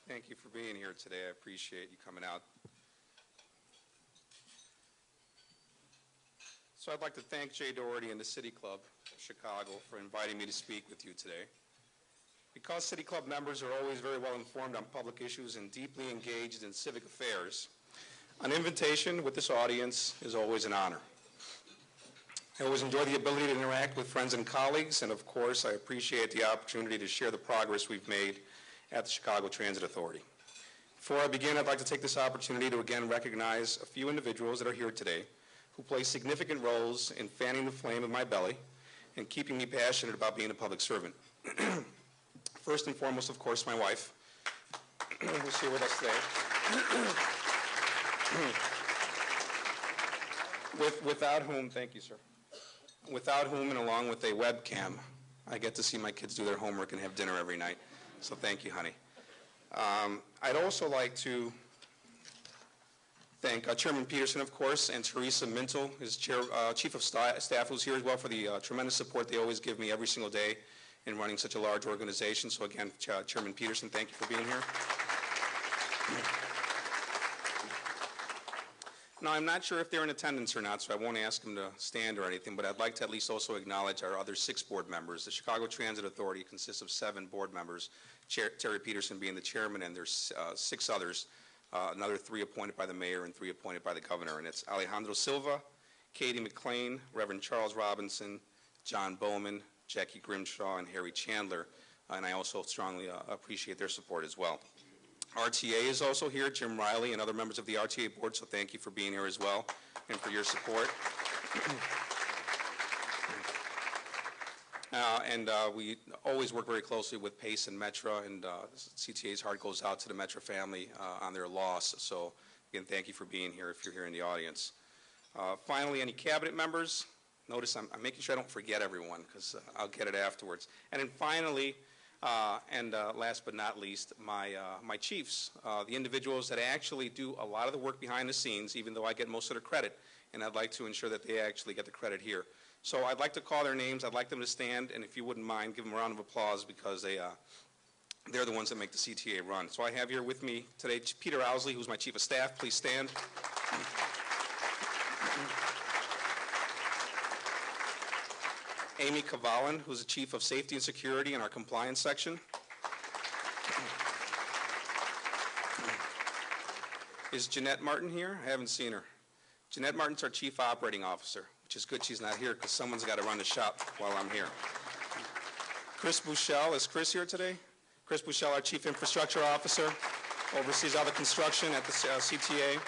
Thank you for being here today. I appreciate you coming out. So I'd like to thank Jay Doherty and the City Club of Chicago for inviting me to speak with you today. Because City Club members are always very well informed on public issues and deeply engaged in civic affairs, an invitation with this audience is always an honor. I always enjoy the ability to interact with friends and colleagues, and of course, I appreciate the opportunity to share the progress we've made at the Chicago Transit Authority. Before I begin, I'd like to take this opportunity to again recognize a few individuals that are here today who play significant roles in fanning the flame of my belly and keeping me passionate about being a public servant. First and foremost, of course, my wife, who's here with us today. Without whom, thank you, sir. Without whom, and along with a webcam, I get to see my kids do their homework and have dinner every night. So thank you, honey. I'd also like to thank Chairman Peterson, of course, and Teresa Mintel, his Chief of Staff, who's here as well, for the tremendous support they always give me every single day in running such a large organization. So again, Chairman Peterson, thank you for being here. Now, I'm not sure if they're in attendance or not, so I won't ask them to stand or anything, but I'd like to at least also acknowledge our other 6 board members. The Chicago Transit Authority consists of 7 board members, Terry Peterson being the chairman, and there's 6 others, another 3 appointed by the mayor and 3 appointed by the governor. And it's Alejandro Silva, Katie McLean, Reverend Charles Robinson, John Bowman, Jackie Grimshaw, and Harry Chandler. And I also strongly appreciate their support as well. RTA is also here, Jim Riley and other members of the RTA board, so thank you for being here as well and for your support. We always work very closely with PACE and Metra, and CTA's heart goes out to the Metra family on their loss. So again, thank you for being here if you're here in the audience. Finally, any cabinet members? Notice I'm making sure I don't forget everyone because I'll get it afterwards. And then finally, last but not least, my chiefs, the individuals that actually do a lot of the work behind the scenes, even though I get most of the credit, and I'd like to ensure that they actually get the credit here. So I'd like to call their names. I'd like them to stand, and if you wouldn't mind, give them a round of applause because they're the ones that make the CTA run. So I have here with me today Peter Owsley, who's my Chief of Staff. Please stand. Amy Cavallan, who's the Chief of Safety and Security in our compliance section. Is Jeanette Martin here? I haven't seen her. Jeanette Martin's our Chief Operating Officer, which is good she's not here because someone's got to run the shop while I'm here. Chris Bouchel, is Chris here today? Chris Bouchel, our Chief Infrastructure Officer, oversees all the construction at the CTA.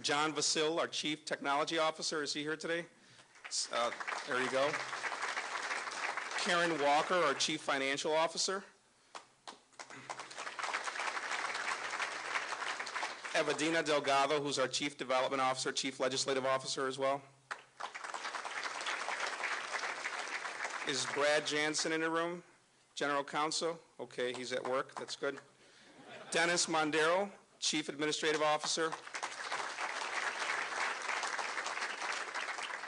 John Vasil, our Chief Technology Officer, is he here today? There you go. Karen Walker, our Chief Financial Officer. Evadina Delgado, who's our Chief Development Officer, Chief Legislative Officer as well. Is Brad Jansen in the room? General Counsel? Okay, he's at work. That's good. Dennis Mondero, Chief Administrative Officer.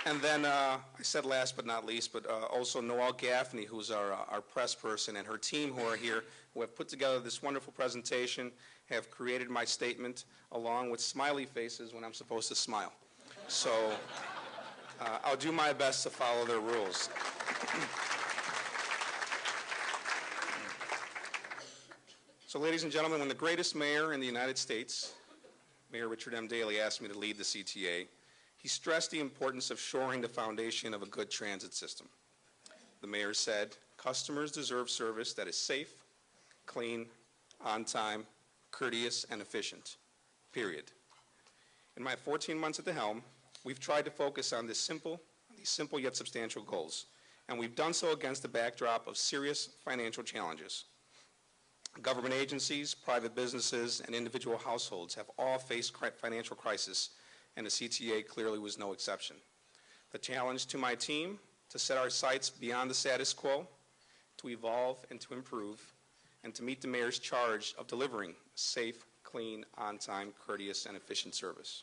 And then I said last but not least, but also Noelle Gaffney, who's our press person, and her team who are here, who have put together this wonderful presentation, have created my statement along with smiley faces when I'm supposed to smile. So I'll do my best to follow their rules. So ladies and gentlemen, when the greatest mayor in the United States, Mayor Richard M. Daley, asked me to lead the CTA, he stressed the importance of shoring the foundation of a good transit system. The mayor said, customers deserve service that is safe, clean, on time, courteous, and efficient, period. In my 14 months at the helm, we've tried to focus on these simple yet substantial goals, and we've done so against the backdrop of serious financial challenges. Government agencies, private businesses, and individual households have all faced financial crisis, and the CTA clearly was no exception. The challenge to my team, to set our sights beyond the status quo, to evolve and to improve, and to meet the mayor's charge of delivering safe, clean, on-time, courteous, and efficient service.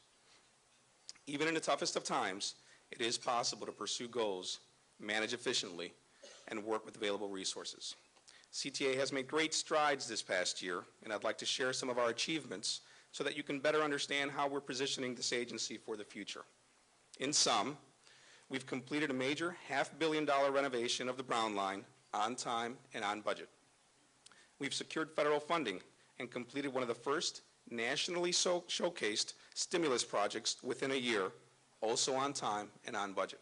Even in the toughest of times, it is possible to pursue goals, manage efficiently, and work with available resources. CTA has made great strides this past year, and I'd like to share some of our achievements so that you can better understand how we're positioning this agency for the future. In sum, we've completed a major $500 million renovation of the Brown Line on time and on budget. We've secured federal funding and completed one of the first nationally showcased stimulus projects within a year, also on time and on budget.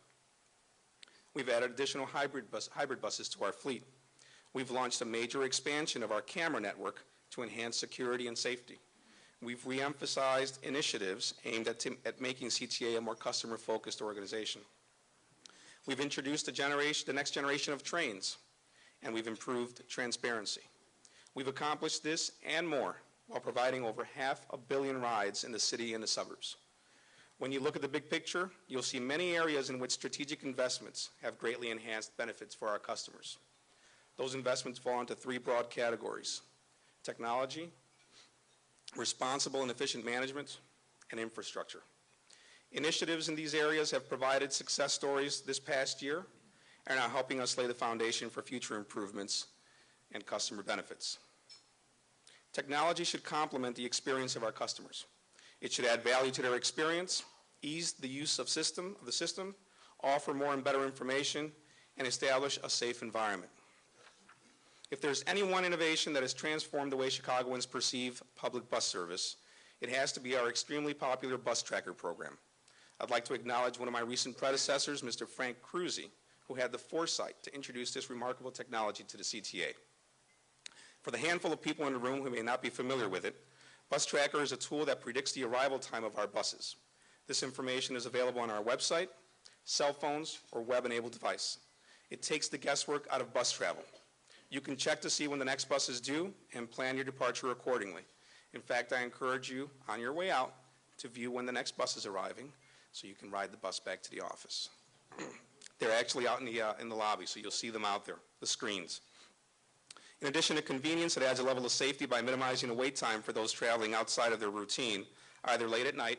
We've added additional hybrid buses to our fleet. We've launched a major expansion of our camera network to enhance security and safety. We've re-emphasized initiatives aimed at making CTA a more customer-focused organization. We've introduced the next generation of trains, and we've improved transparency. We've accomplished this and more while providing over 500 million rides in the city and the suburbs. When you look at the big picture, you'll see many areas in which strategic investments have greatly enhanced benefits for our customers. Those investments fall into three broad categories: technology, responsible and efficient management, and infrastructure. Initiatives in these areas have provided success stories this past year and are helping us lay the foundation for future improvements and customer benefits. Technology should complement the experience of our customers. It should add value to their experience, ease the use of the system, offer more and better information, and establish a safe environment. If there's any one innovation that has transformed the way Chicagoans perceive public bus service, it has to be our extremely popular bus tracker program. I'd like to acknowledge one of my recent predecessors, Mr. Frank Cruzy, who had the foresight to introduce this remarkable technology to the CTA. For the handful of people in the room who may not be familiar with it, Bus Tracker is a tool that predicts the arrival time of our buses. This information is available on our website, cell phones, or web-enabled device. It takes the guesswork out of bus travel. You can check to see when the next bus is due and plan your departure accordingly. In fact, I encourage you, on your way out, to view when the next bus is arriving so you can ride the bus back to the office. They're actually out in the lobby, so you'll see them out there, the screens. In addition to convenience, it adds a level of safety by minimizing the wait time for those traveling outside of their routine, either late at night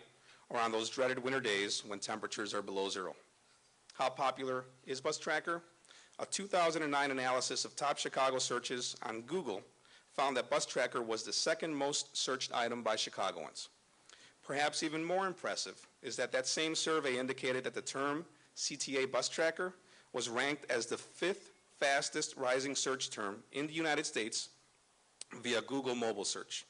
or on those dreaded winter days when temperatures are below zero. How popular is Bus Tracker? A 2009 analysis of top Chicago searches on Google found that Bus Tracker was the second most searched item by Chicagoans. Perhaps even more impressive is that same survey indicated that the term CTA Bus Tracker was ranked as the 5th fastest rising search term in the United States via Google mobile search.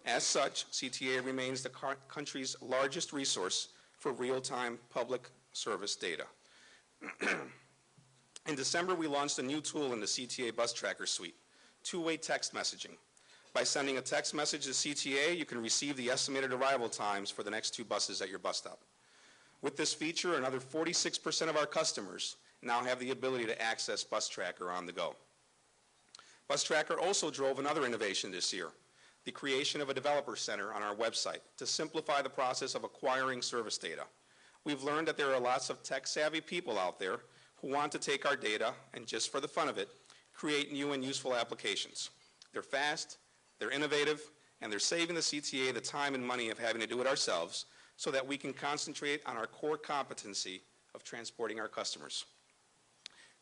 As such, CTA remains the country's largest resource for real-time public service data. In December, we launched a new tool in the CTA Bus Tracker suite, two-way text messaging. By sending a text message to CTA, you can receive the estimated arrival times for the next 2 buses at your bus stop. With this feature, another 46% of our customers now have the ability to access Bus Tracker on the go. Bus Tracker also drove another innovation this year, the creation of a developer center on our website to simplify the process of acquiring service data. We've learned that there are lots of tech-savvy people out there who want to take our data and, just for the fun of it, create new and useful applications. They're fast, they're innovative, and they're saving the CTA the time and money of having to do it ourselves so that we can concentrate on our core competency of transporting our customers.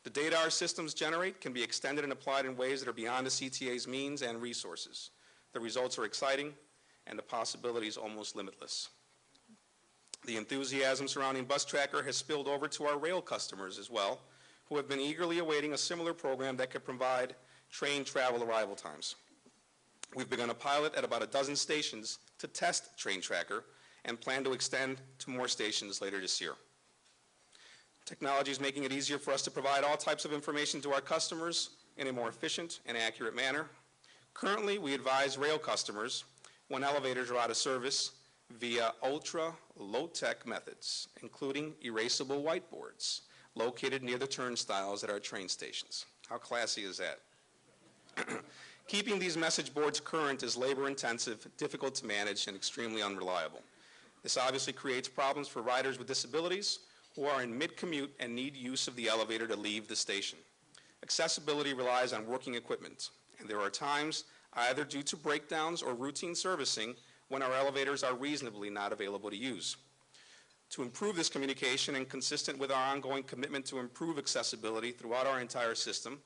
The data our systems generate can be extended and applied in ways that are beyond the CTA's means and resources. The results are exciting, and the possibilities almost limitless. The enthusiasm surrounding Bus Tracker has spilled over to our rail customers as well, who have been eagerly awaiting a similar program that could provide train travel arrival times. We've begun a pilot at about a dozen stations to test Train Tracker and plan to extend to more stations later this year. Technology is making it easier for us to provide all types of information to our customers in a more efficient and accurate manner. Currently, we advise rail customers when elevators are out of service via ultra-low-tech methods, including erasable whiteboards located near the turnstiles at our train stations. How classy is that? Keeping these message boards current is labor-intensive, difficult to manage, and extremely unreliable. This obviously creates problems for riders with disabilities who are in mid-commute and need use of the elevator to leave the station. Accessibility relies on working equipment, and there are times, either due to breakdowns or routine servicing, when our elevators are reasonably not available to use. To improve this communication and consistent with our ongoing commitment to improve accessibility throughout our entire system,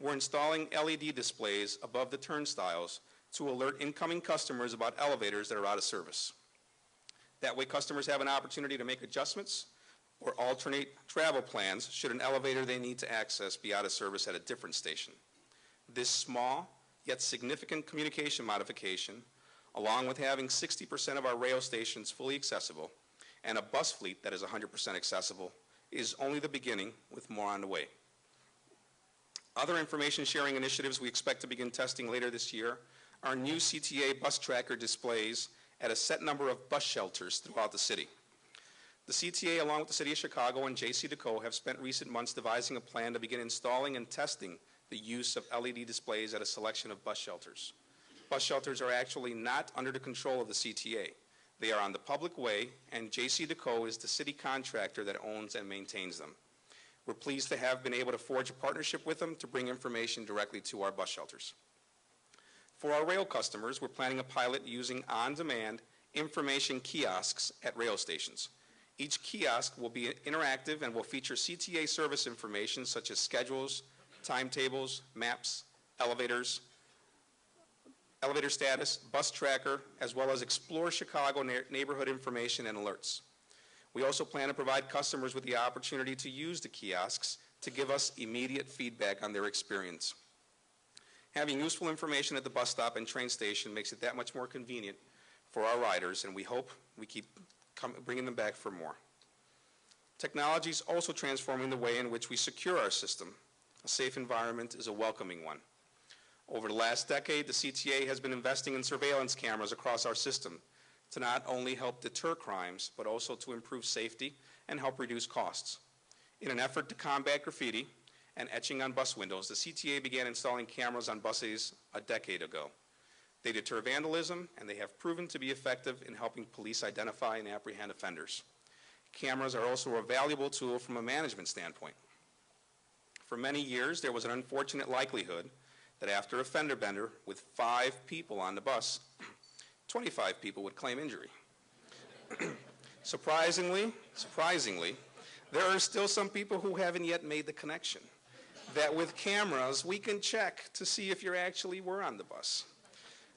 we're installing LED displays above the turnstiles to alert incoming customers about elevators that are out of service. That way, customers have an opportunity to make adjustments or alternate travel plans should an elevator they need to access be out of service at a different station. This small, yet significant communication modification, along with having 60% of our rail stations fully accessible and a bus fleet that is 100% accessible, is only the beginning, with more on the way. Other information sharing initiatives we expect to begin testing later this year are new CTA bus tracker displays at a set number of bus shelters throughout the city. The CTA, along with the City of Chicago and JC have spent recent months devising a plan to begin installing and testing the use of LED displays at a selection of bus shelters. Bus shelters are actually not under the control of the CTA. They are on the public way, and JC is the city contractor that owns and maintains them. We're pleased to have been able to forge a partnership with them to bring information directly to our bus shelters. For our rail customers, we're planning a pilot using on-demand information kiosks at rail stations. Each kiosk will be interactive and will feature CTA service information such as schedules, timetables, maps, elevators, elevator status, bus tracker, as well as Explore Chicago neighborhood information and alerts. We also plan to provide customers with the opportunity to use the kiosks to give us immediate feedback on their experience. Having useful information at the bus stop and train station makes it that much more convenient for our riders, and we hope we keep bringing them back for more. Technology is also transforming the way in which we secure our system. A safe environment is a welcoming one. Over the last decade, the CTA has been investing in surveillance cameras across our system to not only help deter crimes, but also to improve safety and help reduce costs. In an effort to combat graffiti and etching on bus windows, the CTA began installing cameras on buses a decade ago. They deter vandalism, and they have proven to be effective in helping police identify and apprehend offenders. Cameras are also a valuable tool from a management standpoint. For many years, there was an unfortunate likelihood that after a fender bender with 5 people on the bus, 25 people would claim injury. Surprisingly, there are still some people who haven't yet made the connection that with cameras, we can check to see if you actually were on the bus.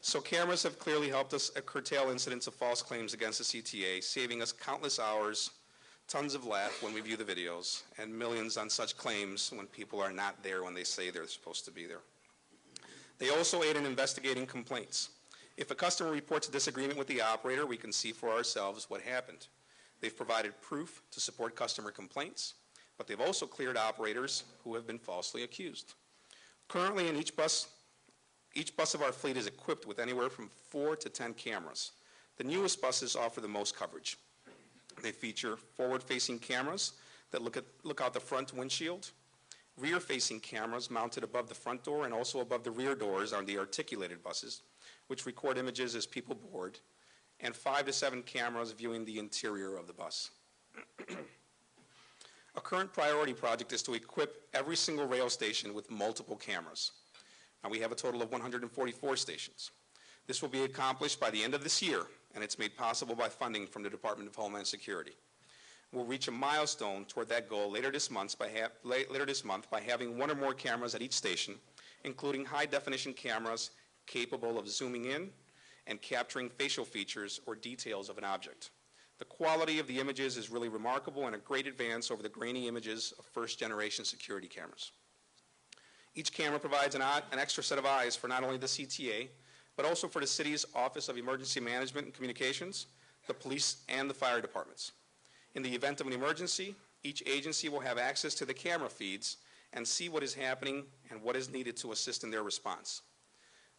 So cameras have clearly helped us curtail incidents of false claims against the CTA, saving us countless hours, tons of laugh when we view the videos, and millions on such claims when people are not there when they say they're supposed to be there. They also aid in investigating complaints. If a customer reports a disagreement with the operator, we can see for ourselves what happened. They've provided proof to support customer complaints, but they've also cleared operators who have been falsely accused. Currently, in each bus of our fleet is equipped with anywhere from 4 to 10 cameras. The newest buses offer the most coverage. They feature forward-facing cameras that look out the front windshield, rear-facing cameras mounted above the front door and also above the rear doors on the articulated buses, which record images as people board, and 5 to 7 cameras viewing the interior of the bus. A current priority project is to equip every single rail station with multiple cameras. Now, we have a total of 144 stations. This will be accomplished by the end of this year, and it's made possible by funding from the Department of Homeland Security. We'll reach a milestone toward that goal later this month by having 1 or more cameras at each station, including high-definition cameras capable of zooming in and capturing facial features or details of an object. The quality of the images is really remarkable and a great advance over the grainy images of first-generation security cameras. Each camera provides an extra set of eyes for not only the CTA, but also for the city's Office of Emergency Management and Communications, the police, and the fire departments. In the event of an emergency, each agency will have access to the camera feeds and see what is happening and what is needed to assist in their response.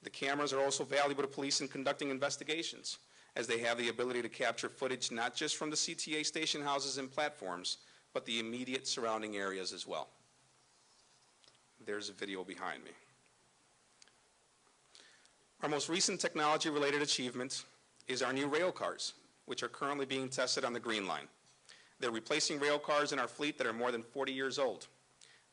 The cameras are also valuable to police in conducting investigations, as they have the ability to capture footage not just from the CTA station houses and platforms, but the immediate surrounding areas as well. There's a video behind me. Our most recent technology-related achievement is our new rail cars, which are currently being tested on the Green Line. They're replacing rail cars in our fleet that are more than 40 years old.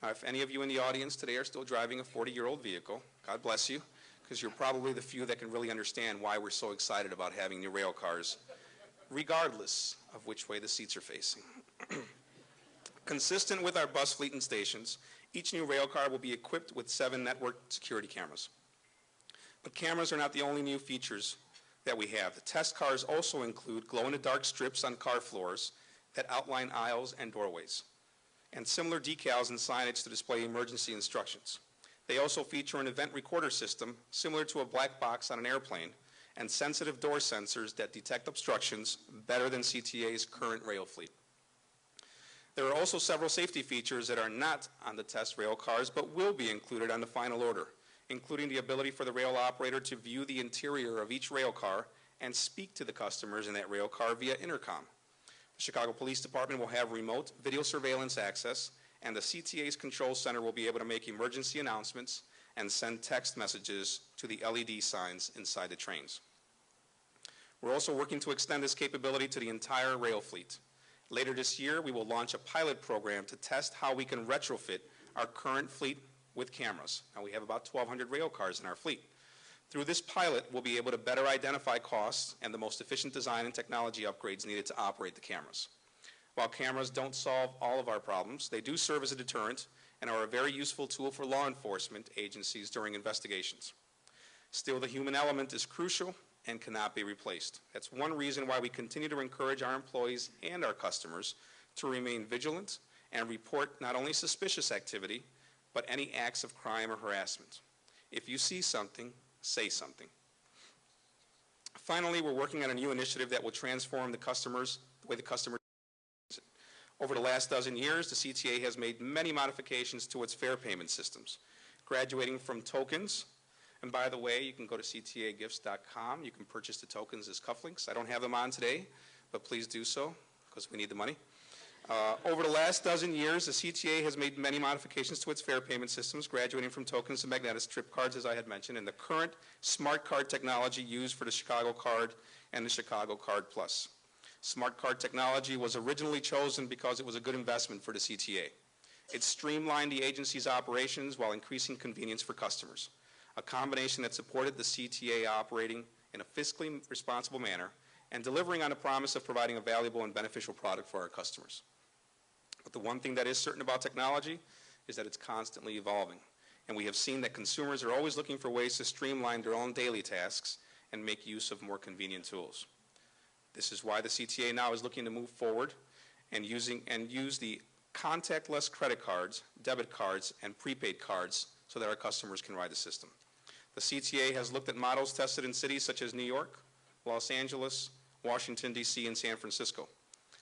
Now, if any of you in the audience today are still driving a 40-year-old vehicle, God bless you, because you're probably the few that can really understand why we're so excited about having new rail cars, regardless of which way the seats are facing. Consistent with our bus fleet and stations, Each new rail car will be equipped with 7 networked security cameras. But cameras are not the only new features that we have. The test cars also include glow-in-the-dark strips on car floors that outline aisles and doorways, and similar decals and signage to display emergency instructions. They also feature an event recorder system similar to a black box on an airplane and sensitive door sensors that detect obstructions better than CTA's current rail fleet. There are also several safety features that are not on the test rail cars but will be included on the final order, including the ability for the rail operator to view the interior of each rail car and speak to the customers in that rail car via intercom. The Chicago Police Department will have remote video surveillance access, and the CTA's control center will be able to make emergency announcements and send text messages to the LED signs inside the trains. We're also working to extend this capability to the entire rail fleet. Later this year, we will launch a pilot program to test how we can retrofit our current fleet with cameras. Now, we have about 1,200 rail cars in our fleet. Through this pilot, we'll be able to better identify costs and the most efficient design and technology upgrades needed to operate the cameras. While cameras don't solve all of our problems, they do serve as a deterrent and are a very useful tool for law enforcement agencies during investigations. Still, the human element is crucial and cannot be replaced. That's one reason why we continue to encourage our employees and our customers to remain vigilant and report not only suspicious activity, but any acts of crime or harassment. If you see something, say something. Finally, we're working on a new initiative that will transform the way the customer uses it. Over the last dozen years, the CTA has made many modifications to its fare payment systems, graduating from tokens. And by the way, you can go to ctagifts.com. You can purchase the tokens as cufflinks. I don't have them on today, but please do so because we need the money. Over the last dozen years, the CTA has made many modifications to its fare payment systems, graduating from tokens to magnetic strip cards, as I had mentioned, and the current smart card technology used for the Chicago Card and the Chicago Card Plus. Smart card technology was originally chosen because it was a good investment for the CTA. It streamlined the agency's operations while increasing convenience for customers, a combination that supported the CTA operating in a fiscally responsible manner and delivering on the promise of providing a valuable and beneficial product for our customers. But the one thing that is certain about technology is that it's constantly evolving, and we have seen that consumers are always looking for ways to streamline their own daily tasks and make use of more convenient tools. This is why the CTA now is looking to move forward and use the contactless credit cards, debit cards, and prepaid cards so that our customers can ride the system. The CTA has looked at models tested in cities such as New York, Los Angeles, Washington, D.C., and San Francisco.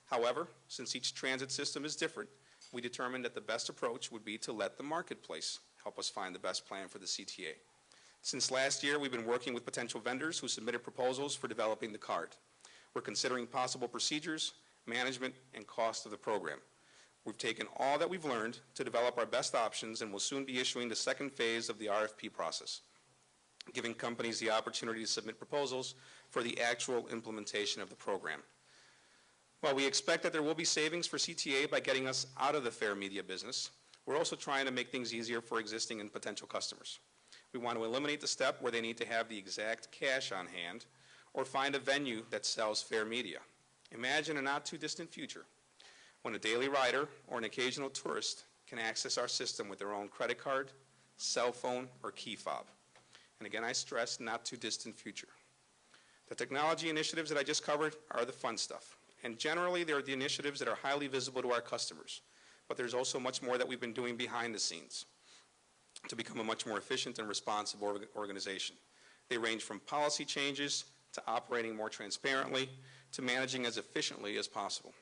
However, since each transit system is different, we determined that the best approach would be to let the marketplace help us find the best plan for the CTA. Since last year, we've been working with potential vendors who submitted proposals for developing the card. We're considering possible procedures, management, and cost of the program. We've taken all that we've learned to develop our best options and will soon be issuing the second phase of the RFP process, giving companies the opportunity to submit proposals for the actual implementation of the program. While we expect that there will be savings for CTA by getting us out of the fare media business, we're also trying to make things easier for existing and potential customers. We want to eliminate the step where they need to have the exact cash on hand or find a venue that sells fare media. Imagine a not too distant future when a daily rider or an occasional tourist can access our system with their own credit card, cell phone, or key fob. And again, I stress not too distant future. The technology initiatives that I just covered are the fun stuff. And generally, they're the initiatives that are highly visible to our customers. But there's also much more that we've been doing behind the scenes to become a much more efficient and responsible organization. They range from policy changes to operating more transparently to managing as efficiently as possible.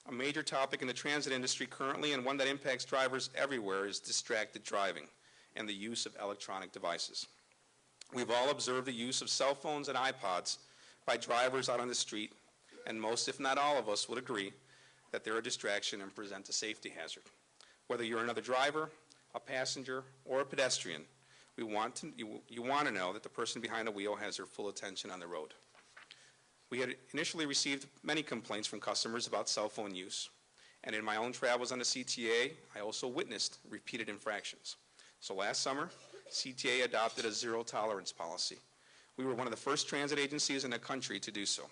A major topic in the transit industry currently, and one that impacts drivers everywhere, is distracted driving and the use of electronic devices. We've all observed the use of cell phones and iPods by drivers out on the street, and most, if not all of us, would agree that they're a distraction and present a safety hazard. Whether you're another driver, a passenger, or a pedestrian, you want to know that the person behind the wheel has their full attention on the road. We had initially received many complaints from customers about cell phone use, and in my own travels on the CTA, I also witnessed repeated infractions. So last summer, CTA adopted a zero-tolerance policy. We were one of the first transit agencies in the country to do so.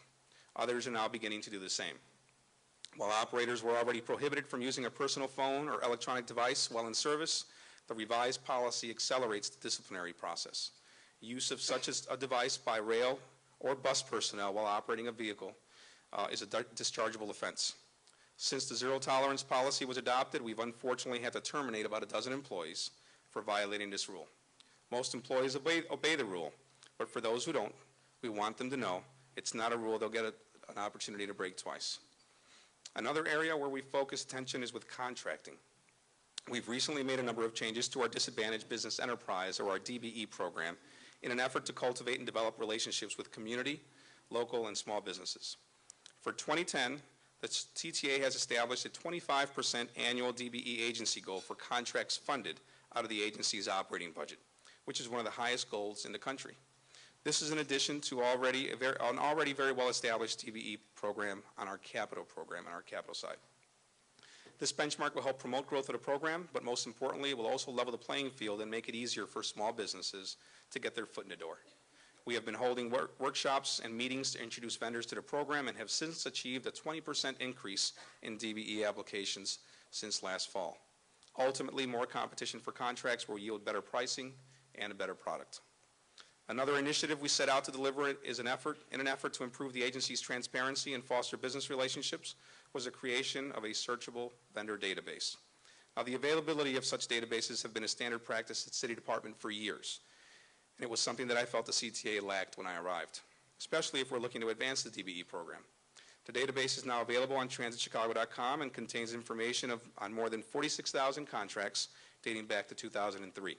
Others are now beginning to do the same. While operators were already prohibited from using a personal phone or electronic device while in service, the revised policy accelerates the disciplinary process. Use of such a device by rail or bus personnel while operating a vehicle is a dischargeable offense. Since the zero tolerance policy was adopted, we've unfortunately had to terminate about a dozen employees for violating this rule. Most employees obey the rule, but for those who don't, we want them to know it's not a rule they'll get an opportunity to break twice. Another area where we focus attention is with contracting. We've recently made a number of changes to our Disadvantaged Business Enterprise, or our DBE program, in an effort to cultivate and develop relationships with community, local, and small businesses. For 2010, the CTA has established a 25% annual DBE agency goal for contracts funded out of the agency's operating budget, which is one of the highest goals in the country. This is in addition to an already very well-established DBE program on our capital side. This benchmark will help promote growth of the program, but most importantly, it will also level the playing field and make it easier for small businesses to get their foot in the door. We have been holding workshops and meetings to introduce vendors to the program and have since achieved a 20% increase in DBE applications since last fall. Ultimately, more competition for contracts will yield better pricing and a better product. Another initiative we set out to deliver in an effort to improve the agency's transparency and foster business relationships was the creation of a searchable vendor database. Now, the availability of such databases have been a standard practice at City Department for years, and it was something that I felt the CTA lacked when I arrived, especially if we're looking to advance the DBE program. The database is now available on transitchicago.com and contains information on more than 46,000 contracts dating back to 2003.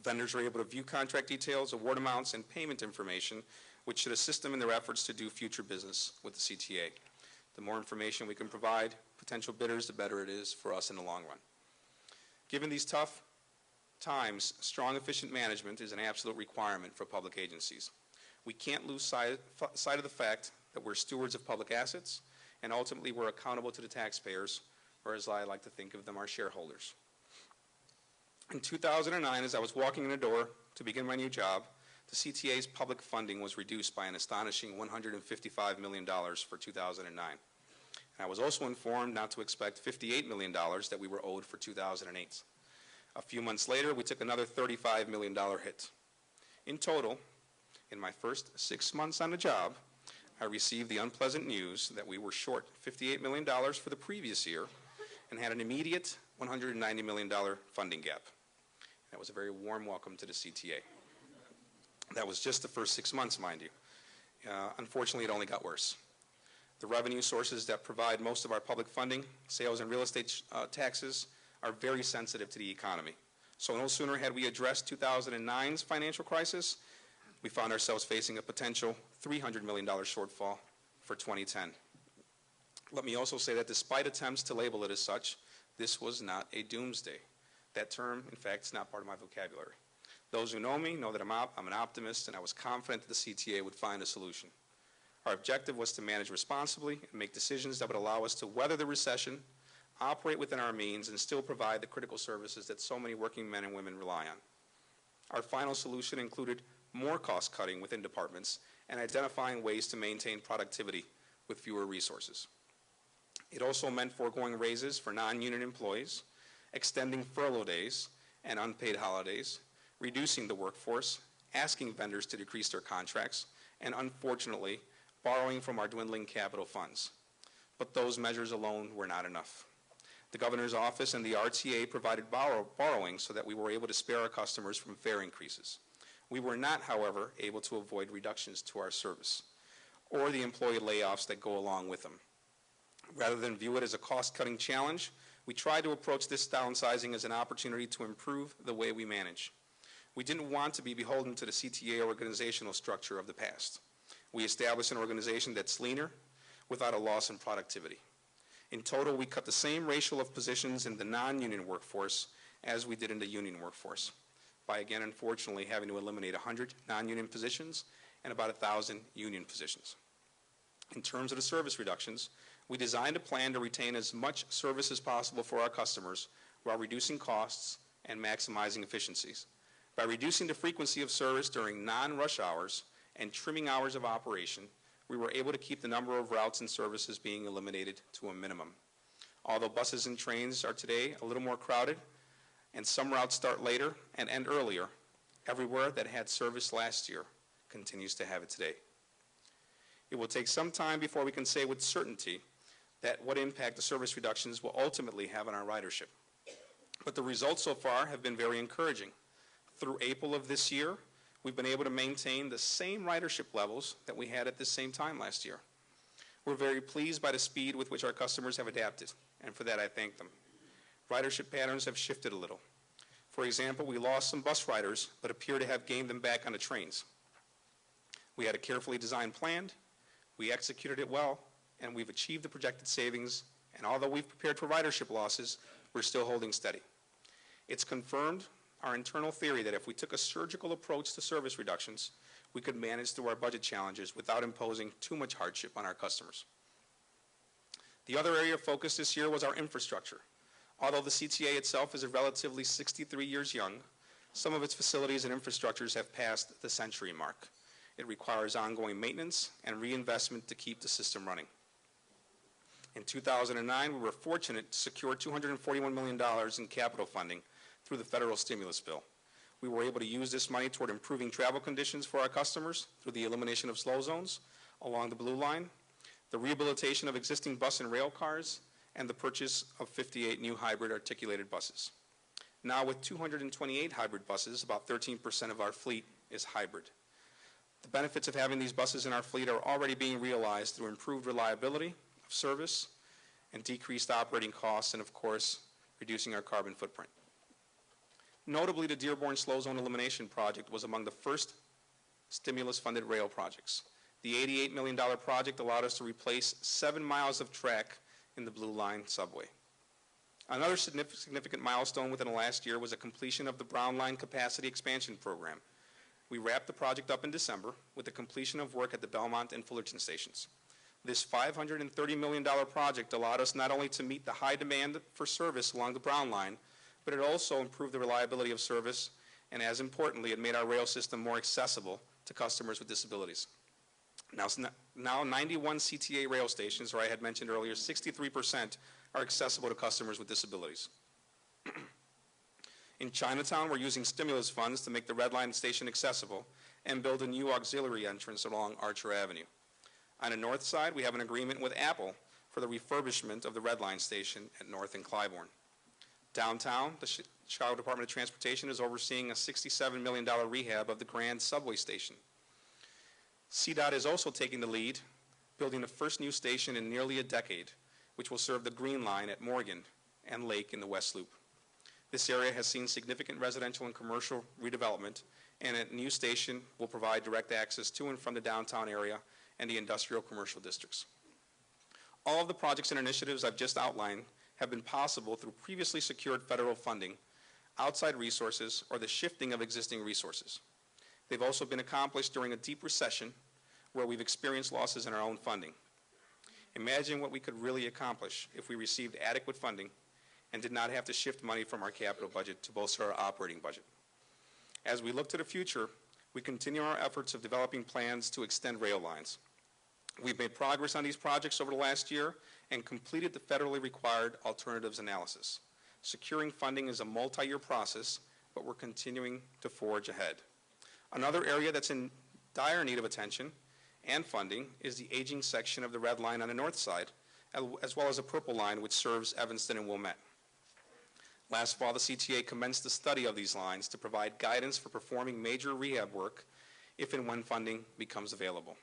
Vendors are able to view contract details, award amounts, and payment information, which should assist them in their efforts to do future business with the CTA. The more information we can provide potential bidders, the better it is for us in the long run. Given these tough times, strong, efficient management is an absolute requirement for public agencies. We can't lose sight of the fact that we're stewards of public assets, and ultimately we're accountable to the taxpayers, or as I like to think of them, our shareholders. In 2009, as I was walking in the door to begin my new job, the CTA's public funding was reduced by an astonishing $155 million for 2009. And I was also informed not to expect $58 million that we were owed for 2008. A few months later, we took another $35 million hit. In total, in my first 6 months on the job, I received the unpleasant news that we were short $58 million for the previous year and had an immediate $190 million funding gap. That was a very warm welcome to the CTA. That was just the first 6 months, mind you. Unfortunately, it only got worse. The revenue sources that provide most of our public funding, sales and real estate taxes, are very sensitive to the economy. So no sooner had we addressed 2009's financial crisis, we found ourselves facing a potential $300 million shortfall for 2010. Let me also say that despite attempts to label it as such, this was not a doomsday. That term, in fact, is not part of my vocabulary. Those who know me know that I'm an optimist, and I was confident that the CTA would find a solution. Our objective was to manage responsibly and make decisions that would allow us to weather the recession, operate within our means, and still provide the critical services that so many working men and women rely on. Our final solution included more cost cutting within departments and identifying ways to maintain productivity with fewer resources. It also meant foregoing raises for non-union employees, extending furlough days and unpaid holidays, reducing the workforce, asking vendors to decrease their contracts, and unfortunately, borrowing from our dwindling capital funds. But those measures alone were not enough. The governor's office and the RTA provided borrowing so that we were able to spare our customers from fare increases. We were not, however, able to avoid reductions to our service or the employee layoffs that go along with them. Rather than view it as a cost-cutting challenge, we tried to approach this downsizing as an opportunity to improve the way we manage. We didn't want to be beholden to the CTA organizational structure of the past. We established an organization that's leaner without a loss in productivity. In total, we cut the same ratio of positions in the non-union workforce as we did in the union workforce, by again, unfortunately, having to eliminate 100 non-union positions and about 1,000 union positions. In terms of the service reductions, we designed a plan to retain as much service as possible for our customers while reducing costs and maximizing efficiencies. By reducing the frequency of service during non-rush hours and trimming hours of operation, we were able to keep the number of routes and services being eliminated to a minimum. Although buses and trains are today a little more crowded, and some routes start later and end earlier, everywhere that had service last year continues to have it today. It will take some time before we can say with certainty that what impact the service reductions will ultimately have on our ridership. But the results so far have been very encouraging. Through April of this year, we've been able to maintain the same ridership levels that we had at this same time last year. We're very pleased by the speed with which our customers have adapted, and for that I thank them. Ridership patterns have shifted a little. For example, we lost some bus riders, but appear to have gained them back on the trains. We had a carefully designed plan, we executed it well, and we've achieved the projected savings, and although we've prepared for ridership losses, we're still holding steady. It's confirmed our internal theory that if we took a surgical approach to service reductions, we could manage through our budget challenges without imposing too much hardship on our customers. The other area of focus this year was our infrastructure. Although the CTA itself is relatively 63 years young, some of its facilities and infrastructures have passed the century mark. It requires ongoing maintenance and reinvestment to keep the system running. In 2009, we were fortunate to secure $241 million in capital funding through the federal stimulus bill. We were able to use this money toward improving travel conditions for our customers through the elimination of slow zones along the Blue Line, the rehabilitation of existing bus and rail cars, and the purchase of 58 new hybrid articulated buses. Now with 228 hybrid buses, about 13% of our fleet is hybrid. The benefits of having these buses in our fleet are already being realized through improved reliability of service and decreased operating costs, and of course, reducing our carbon footprint. Notably, the Dearborn Slow Zone Elimination Project was among the first stimulus-funded rail projects. The $88 million project allowed us to replace 7 miles of track in the Blue Line subway. Another significant milestone within the last year was the completion of the Brown Line Capacity Expansion Program. We wrapped the project up in December with the completion of work at the Belmont and Fullerton stations. This $530 million project allowed us not only to meet the high demand for service along the Brown Line, but it also improved the reliability of service, and as importantly, it made our rail system more accessible to customers with disabilities. Now 91 CTA rail stations, or I had mentioned earlier, 63% are accessible to customers with disabilities. In Chinatown, we're using stimulus funds to make the Red Line station accessible and build a new auxiliary entrance along Archer Avenue. On the north side, we have an agreement with Apple for the refurbishment of the Red Line station at North and Clybourne. Downtown, the Chicago Department of Transportation is overseeing a $67 million rehab of the Grand Subway Station. CDOT is also taking the lead, building the first new station in nearly a decade, which will serve the Green Line at Morgan and Lake in the West Loop. This area has seen significant residential and commercial redevelopment, and a new station will provide direct access to and from the downtown area and the industrial commercial districts. All of the projects and initiatives I've just outlined have been possible through previously secured federal funding, outside resources, or the shifting of existing resources. They've also been accomplished during a deep recession where we've experienced losses in our own funding. Imagine what we could really accomplish if we received adequate funding and did not have to shift money from our capital budget to bolster our operating budget. As we look to the future, we continue our efforts of developing plans to extend rail lines. We've made progress on these projects over the last year and completed the federally required alternatives analysis. Securing funding is a multi-year process, but we're continuing to forge ahead. Another area that's in dire need of attention and funding is the aging section of the Red Line on the north side, as well as the Purple Line, which serves Evanston and Wilmette. Last fall, the CTA commenced the study of these lines to provide guidance for performing major rehab work if and when funding becomes available.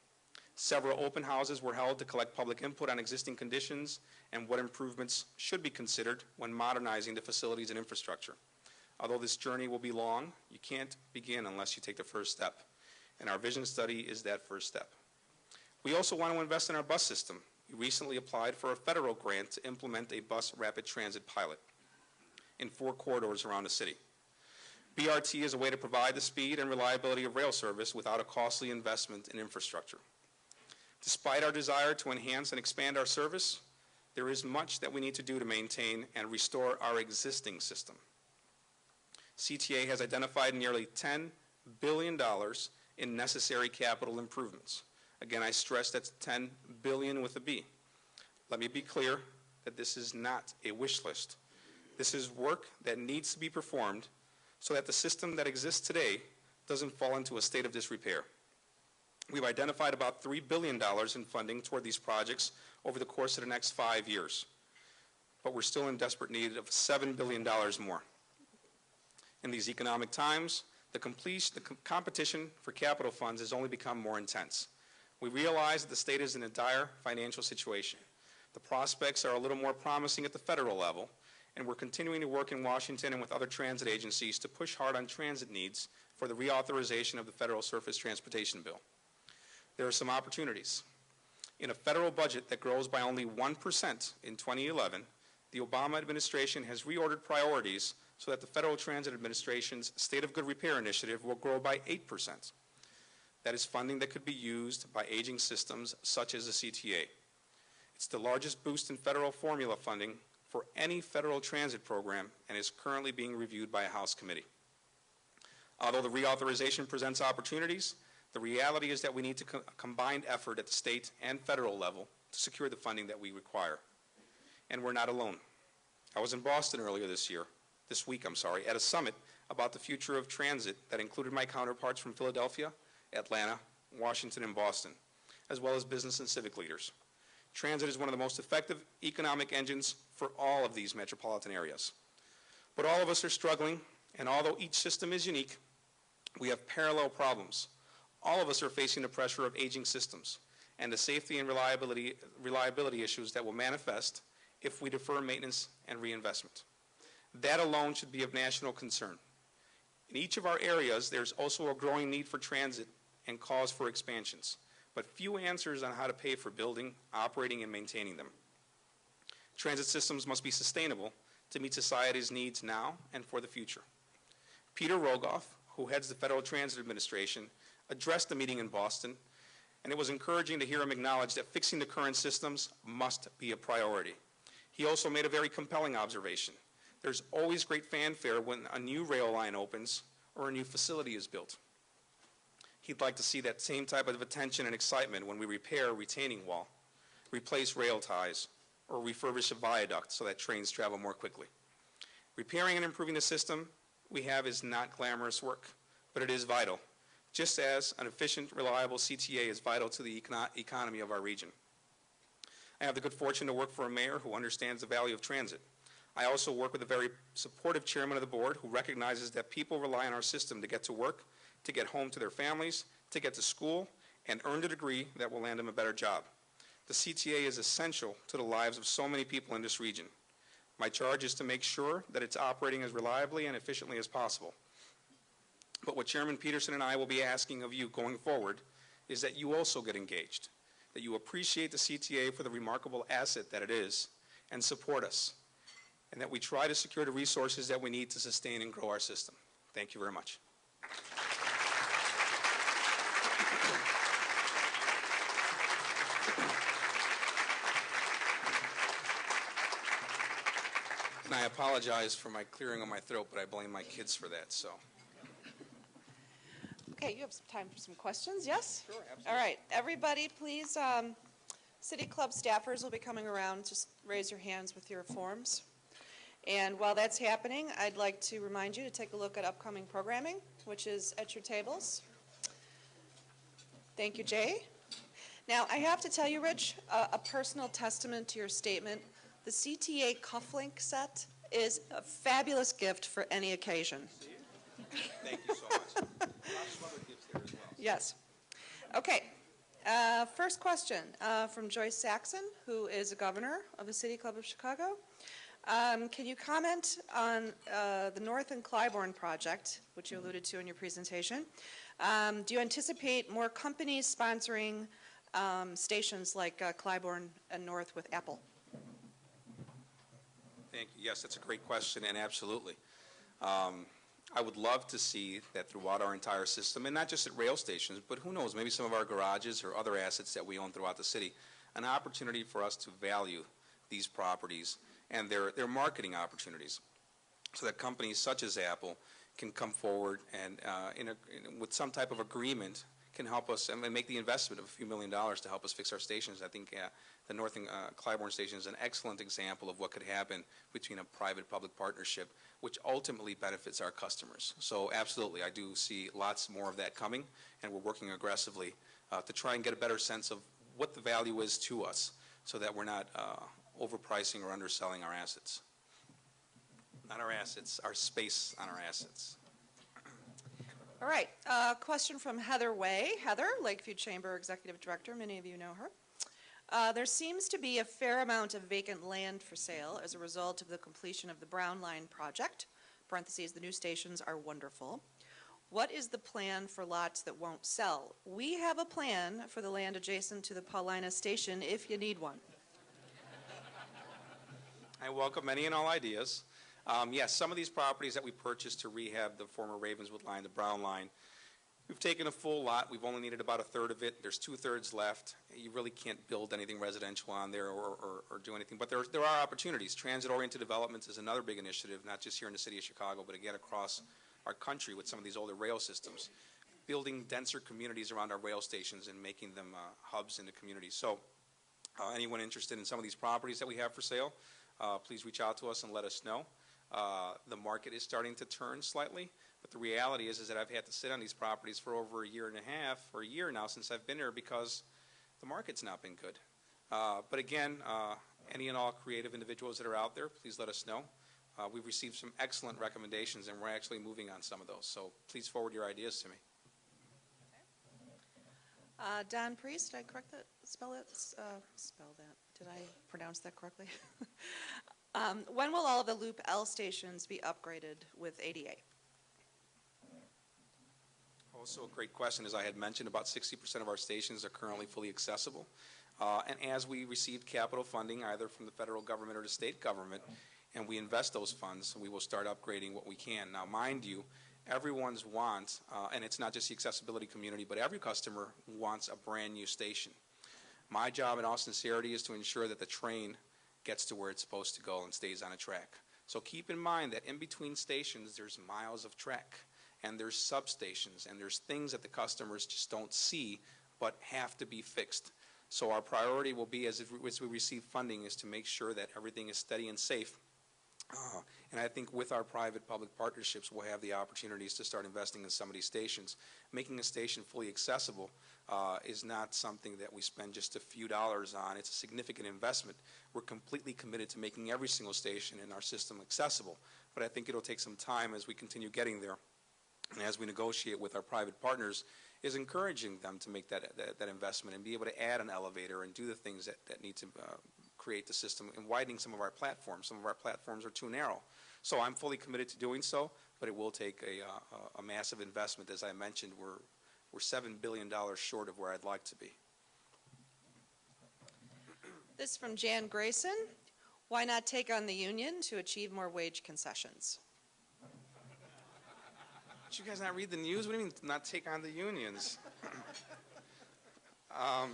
Several open houses were held to collect public input on existing conditions and what improvements should be considered when modernizing the facilities and infrastructure. Although this journey will be long, you can't begin unless you take the first step, and our vision study is that first step. We also want to invest in our bus system. We recently applied for a federal grant to implement a bus rapid transit pilot in 4 corridors around the city. BRT is a way to provide the speed and reliability of rail service without a costly investment in infrastructure. Despite our desire to enhance and expand our service, there is much that we need to do to maintain and restore our existing system. CTA has identified nearly $10 billion in necessary capital improvements, Again, I stress that's 10 billion with a B. Let me be clear that this is not a wish list. This is work that needs to be performed so that the system that exists today doesn't fall into a state of disrepair. We've identified about $3 billion in funding toward these projects over the course of the next 5 years, but we're still in desperate need of $7 billion more. In these economic times, the competition for capital funds has only become more intense. We realize that the state is in a dire financial situation. The prospects are a little more promising at the federal level, and we're continuing to work in Washington and with other transit agencies to push hard on transit needs for the reauthorization of the Federal Surface Transportation Bill. There are some opportunities. In a federal budget that grows by only 1% in 2011, the Obama administration has reordered priorities so that the Federal Transit Administration's State of Good Repair initiative will grow by 8%. That is funding that could be used by aging systems such as the CTA. It's the largest boost in federal formula funding for any federal transit program and is currently being reviewed by a House committee. Although the reauthorization presents opportunities, the reality is that we need a combined effort at the state and federal level to secure the funding that we require. And we're not alone. I was in Boston earlier this week, at a summit about the future of transit that included my counterparts from Philadelphia, Atlanta, Washington, and Boston, as well as business and civic leaders. Transit is one of the most effective economic engines for all of these metropolitan areas. But all of us are struggling, and although each system is unique, we have parallel problems. All of us are facing the pressure of aging systems and the safety and reliability issues that will manifest if we defer maintenance and reinvestment. That alone should be of national concern. In each of our areas, there's also a growing need for transit and cause for expansions, but few answers on how to pay for building, operating, and maintaining them. Transit systems must be sustainable to meet society's needs now and for the future. Peter Rogoff, who heads the Federal Transit Administration, addressed the meeting in Boston, and it was encouraging to hear him acknowledge that fixing the current systems must be a priority. He also made a very compelling observation. There's always great fanfare when a new rail line opens or a new facility is built. He'd like to see that same type of attention and excitement when we repair a retaining wall, replace rail ties, or refurbish a viaduct so that trains travel more quickly. Repairing and improving the system we have is not glamorous work, but it is vital, just as an efficient, reliable CTA is vital to the economy of our region. I have the good fortune to work for a mayor who understands the value of transit. I also work with a very supportive chairman of the board who recognizes that people rely on our system to get to work, to get home to their families, to get to school, and earn a degree that will land them a better job. The CTA is essential to the lives of so many people in this region. My charge is to make sure that it's operating as reliably and efficiently as possible. But what Chairman Peterson and I will be asking of you going forward is that you also get engaged, that you appreciate the CTA for the remarkable asset that it is, and support us, and that we try to secure the resources that we need to sustain and grow our system. Thank you very much. And I apologize for my clearing of my throat, but I blame my kids for that, so. Okay, you have some time for some questions, yes? Sure, absolutely. All right, everybody, please, City Club staffers will be coming around. Just raise your hands with your forms. And while that's happening, I'd like to remind you to take a look at upcoming programming, which is at your tables. Thank you, Jay. Now, I have to tell you, Rich, a personal testament to your statement. The CTA cufflink set is a fabulous gift for any occasion. Thank you so much. Lots of other gifts there as well. Yes. Okay. First question from Joyce Saxon, who is a governor of the City Club of Chicago. Can you comment on the North and Clybourne project, which you alluded to in your presentation? Do you anticipate more companies sponsoring stations like Clybourne and North with Apple? Thank you. Yes, that's a great question, and absolutely. I would love to see that throughout our entire system, and not just at rail stations, but who knows, maybe some of our garages or other assets that we own throughout the city, an opportunity for us to value these properties and their marketing opportunities so that companies such as Apple can come forward and with some type of agreement can help us and make the investment of a few $1 million to help us fix our stations. I think the North and Clybourne station is an excellent example of what could happen between a private-public partnership, which ultimately benefits our customers. So absolutely, I do see lots more of that coming, and we're working aggressively to try and get a better sense of what the value is to us so that we're not overpricing or underselling our assets. Not our assets, our space on our assets. All right, question from Heather Way. Heather, Lakeview Chamber Executive Director, many of you know her. There seems to be a fair amount of vacant land for sale as a result of the completion of the Brown Line project. Parentheses, the new stations are wonderful. What is the plan for lots that won't sell? We have a plan for the land adjacent to the Paulina station if you need one. I welcome any and all ideas. Yes, some of these properties that we purchased to rehab the former Ravenswood line, the Brown line, we've taken a full lot. We've only needed about a third of it. There's 2/3 left. You really can't build anything residential on there or do anything. But there are opportunities. Transit-oriented developments is another big initiative, not just here in the city of Chicago, but again across our country with some of these older rail systems. Building denser communities around our rail stations and making them hubs in the community. So anyone interested in some of these properties that we have for sale, please reach out to us and let us know. The market is starting to turn slightly, but the reality is that I've had to sit on these properties for over a year and a half, or a year now since I've been here, because the market's not been good. But again, any and all creative individuals that are out there, please let us know. We've received some excellent recommendations, and we're actually moving on some of those. So please forward your ideas to me. Don Priest, did I correct that? Spell that? Did I pronounce that correctly? When will all of the Loop L stations be upgraded with ADA? Also a great question. As I had mentioned, about 60% of our stations are currently fully accessible. And as we receive capital funding, either from the federal government or the state government, and we invest those funds, we will start upgrading what we can. Now, mind you, everyone's want, and it's not just the accessibility community, but every customer wants a brand new station. My job in all sincerity is to ensure that the train gets to where it's supposed to go and stays on a track. So keep in mind that in between stations, there's miles of track, and there's substations, and there's things that the customers just don't see but have to be fixed. So our priority will be, as we receive funding, is to make sure that everything is steady and safe. And I think with our private-public partnerships, we'll have the opportunities to start investing in some of these stations. Making a station fully accessible is not something that we spend just a few dollars on. It's a significant investment. We're completely committed to making every single station in our system accessible. But I think it'll take some time as we continue getting there. And as we negotiate with our private partners, is encouraging them to make that investment and be able to add an elevator and do the things that need to create the system, and widening some of our platforms. Some of our platforms are too narrow. So I'm fully committed to doing so, but it will take a massive investment. As I mentioned, we're $7 billion short of where I'd like to be. This from Jan Grayson. Why not take on the union to achieve more wage concessions? Did you guys not read the news? What do you mean not take on the unions? I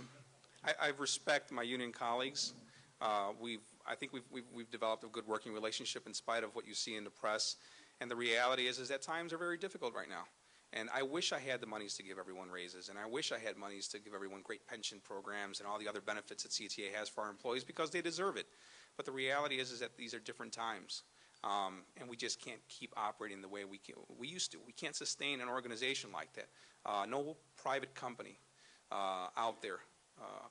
respect my union colleagues. I think we've developed a good working relationship in spite of what you see in the press. And the reality is that times are very difficult right now. And I wish I had the monies to give everyone raises, and I wish I had monies to give everyone great pension programs and all the other benefits that CTA has for our employees, because they deserve it. But the reality is that these are different times. And we just can't keep operating the way we used to. We can't sustain an organization like that. No private company out there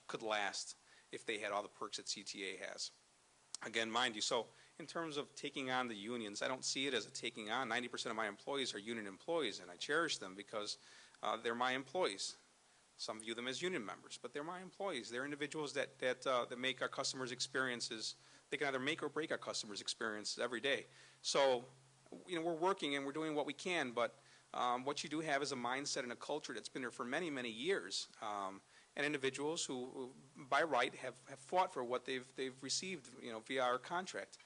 could last if they had all the perks that CTA has. Again, mind you, so in terms of taking on the unions, I don't see it as a taking on. 90% of my employees are union employees, and I cherish them because they're my employees. Some view them as union members, but they're my employees. They're individuals that make our customers' experiences. They can either make or break our customers' experiences every day. So, we're working and we're doing what we can, but what you do have is a mindset and a culture that's been there for many, many years. And individuals who by right, have fought for what they've received, via our contract.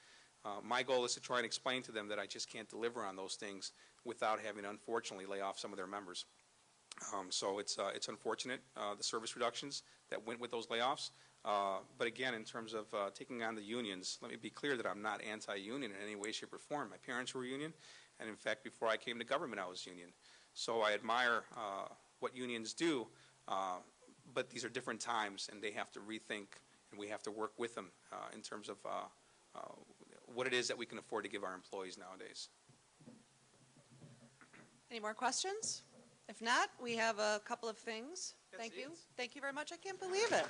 My goal is to try and explain to them that I just can't deliver on those things without having to, unfortunately, lay off some of their members. So it's unfortunate, the service reductions that went with those layoffs. But again, in terms of taking on the unions, let me be clear that I'm not anti-union in any way, shape, or form. My parents were union, and in fact, before I came to government, I was union. So I admire what unions do, but these are different times, and they have to rethink, and we have to work with them in terms of what it is that we can afford to give our employees nowadays. Any more questions? If not, we have a couple of things. That's Thank you. it. Thank you very much. I can't believe it.